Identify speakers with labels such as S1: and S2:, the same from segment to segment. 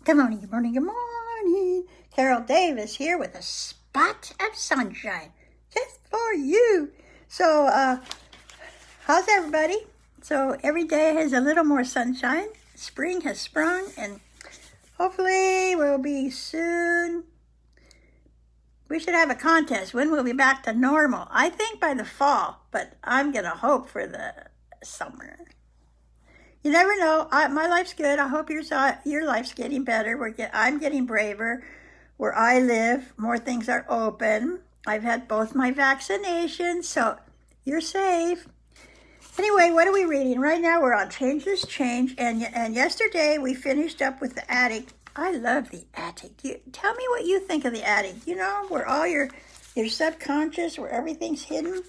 S1: Good morning, good morning, good morning. Carol Davis here with a spot of sunshine just for you. So, how's everybody? So, every day has a little more sunshine. Spring has sprung, and hopefully we'll be soon. We should have a contest. When we'll be back to normal? I think by the fall, but I'm going to hope for the summer. You never know. My life's good. I hope your life's getting better. I'm getting braver. Where I live, more things are open. I've had both my vaccinations, so you're safe. Anyway, what are we reading? Right now we're on Change This Change, and yesterday we finished up with the attic. I love the attic. Tell me what you think of the attic. You know, where all your subconscious, where everything's hidden.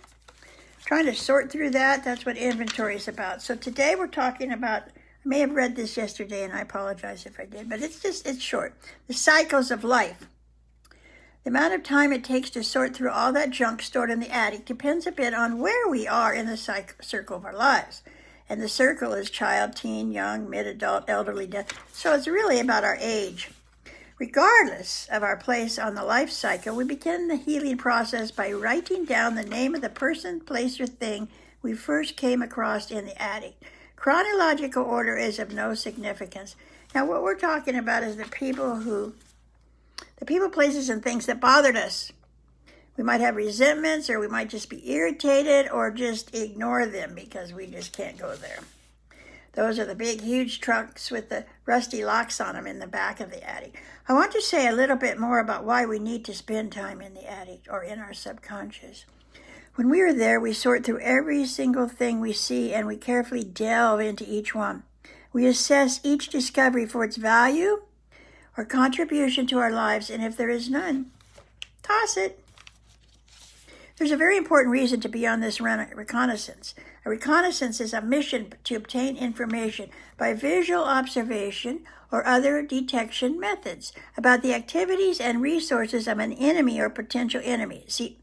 S1: Trying to sort through that. That's what inventory is about. So today we're talking about, I may have read this yesterday and I apologize if I did, but it's short. The cycles of life. The amount of time it takes to sort through all that junk stored in the attic depends a bit on where we are in the circle of our lives. And the circle is child, teen, young, mid-adult, elderly, death. So it's really about our age. Regardless of our place on the life cycle, we begin the healing process by writing down the name of the person, place, or thing we first came across in the attic. Chronological order is of no significance. Now, what we're talking about is the people, places, and things that bothered us. We might have resentments, or we might just be irritated, or just ignore them because we just can't go there. Those are the big, huge trunks with the rusty locks on them in the back of the attic. I want to say a little bit more about why we need to spend time in the attic or in our subconscious. When we are there, we sort through every single thing we see and we carefully delve into each one. We assess each discovery for its value or contribution to our lives, and if there is none, toss it. There's a very important reason to be on this reconnaissance. A reconnaissance is a mission to obtain information by visual observation or other detection methods about the activities and resources of an enemy or potential enemy. See,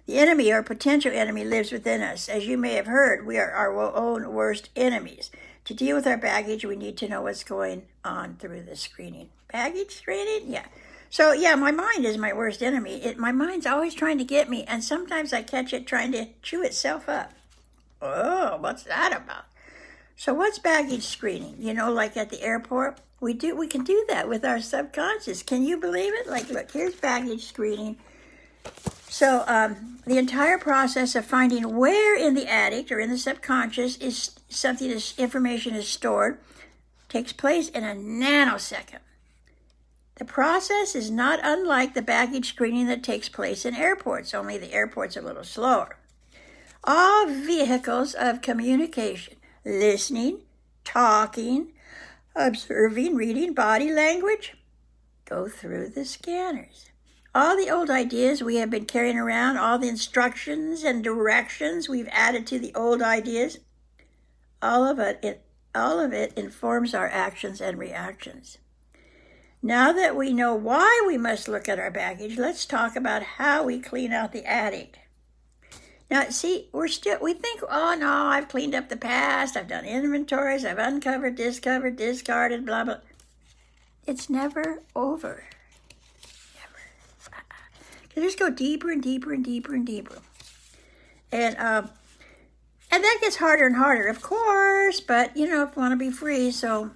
S1: the enemy or potential enemy lives within us. As you may have heard, we are our own worst enemies. To deal with our baggage, we need to know what's going on through the screening. Baggage screening? Yeah. So, yeah, my mind is my worst enemy. My mind's always trying to get me, and sometimes I catch it trying to chew itself up. Oh, what's that about? So what's baggage screening? You know, like at the airport, we can do that with our subconscious. Can you believe it? Like, look, here's baggage screening. So the entire process of finding where in the attic or in the subconscious is something, this information is stored, takes place in a nanosecond. The process is not unlike the baggage screening that takes place in airports, only the airport's a little slower. All vehicles of communication, listening, talking, observing, reading, body language, go through the scanners. All the old ideas we have been carrying around, all the instructions and directions we've added to the old ideas, all of it informs our actions and reactions. Now that we know why we must look at our baggage, let's talk about how we clean out the attic. Now, see, we think, oh no, I've cleaned up the past, I've done inventories, I've uncovered, discovered, discarded, blah, blah. It's never over. Never. You just go deeper and deeper and deeper and deeper. And that gets harder and harder, of course, but, you know, if you want to be free, so,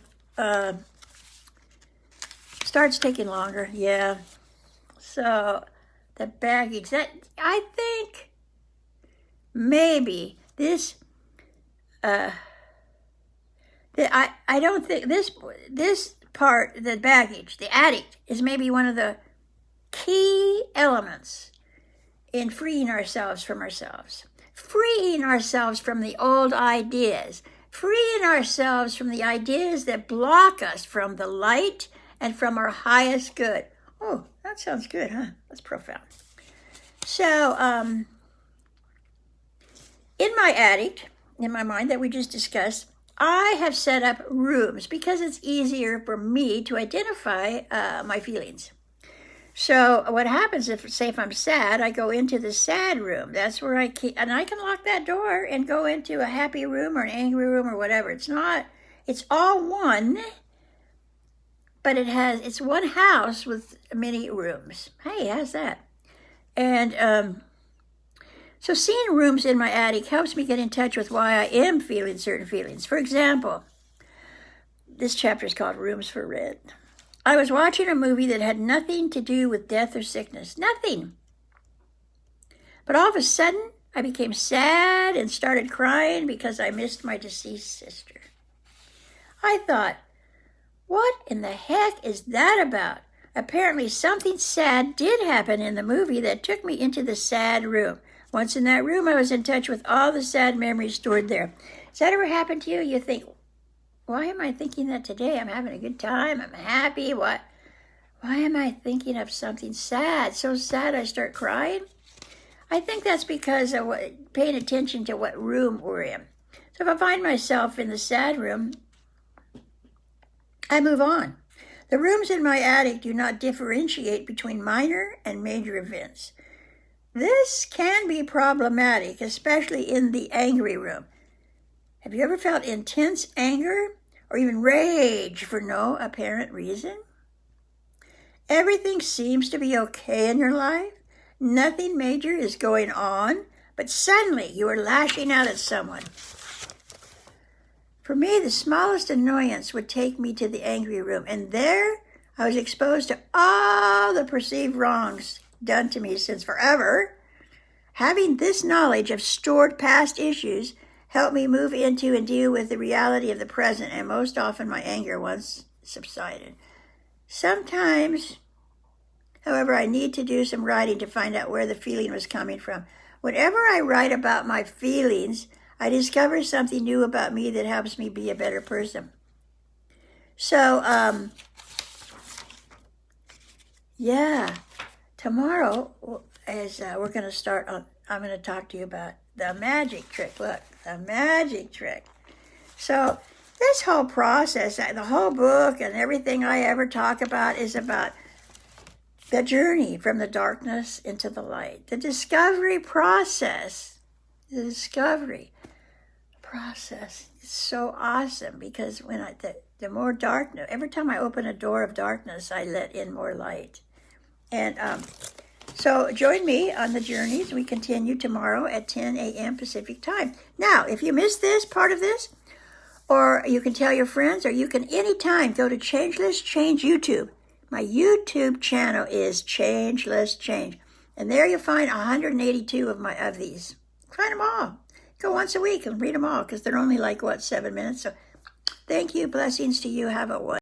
S1: starts taking longer, yeah. So, the baggage, that, I think, maybe this, I don't think this part, the baggage, the attic, is maybe one of the key elements in freeing ourselves from ourselves. Freeing ourselves from the old ideas. Freeing ourselves from the ideas that block us from the light and from our highest good. Oh, that sounds good, huh? That's profound. So, in my attic, in my mind that we just discussed, I have set up rooms because it's easier for me to identify my feelings. So what happens if I'm sad, I go into the sad room. That's where I keep, and I can lock that door and go into a happy room or an angry room or whatever. It's all one, but it's one house with many rooms. Hey, how's that? And so seeing rooms in my attic helps me get in touch with why I am feeling certain feelings. For example, this chapter is called Rooms for Rent. I was watching a movie that had nothing to do with death or sickness. Nothing. But all of a sudden, I became sad and started crying because I missed my deceased sister. I thought, what in the heck is that about? Apparently something sad did happen in the movie that took me into the sad room. Once in that room, I was in touch with all the sad memories stored there. Has that ever happened to you? You think, why am I thinking that today? I'm having a good time. I'm happy. Why am I thinking of something sad? So sad I start crying? I think that's because of paying attention to what room we're in. So if I find myself in the sad room, I move on. The rooms in my attic do not differentiate between minor and major events. This can be problematic, especially in the angry room. Have you ever felt intense anger or even rage for no apparent reason? Everything seems to be okay in your life. Nothing major is going on, but suddenly you are lashing out at someone. For me, the smallest annoyance would take me to the angry room, and there I was exposed to all the perceived wrongs done to me since forever. Having this knowledge of stored past issues helped me move into and deal with the reality of the present, and most often my anger once subsided. Sometimes, however, I need to do some writing to find out where the feeling was coming from. Whenever I write about my feelings, I discover something new about me that helps me be a better person. So, tomorrow is we're going to start on, I'm going to talk to you about the magic trick. Look, the magic trick. So this whole process, the whole book and everything I ever talk about is about the journey from the darkness into the light. The discovery process. The discovery process is so awesome because when the more darkness, every time I open a door of darkness, I let in more light. And so join me on the journeys. We continue tomorrow at 10 a.m. Pacific time. Now, if you missed this, part of this, or you can tell your friends, or you can anytime go to Changeless Change YouTube. My YouTube channel is Changeless Change. And there you'll find 182 of these. Find them all. Go once a week and read them all because they're only 7 minutes. So thank you. Blessings to you. Have a wonderful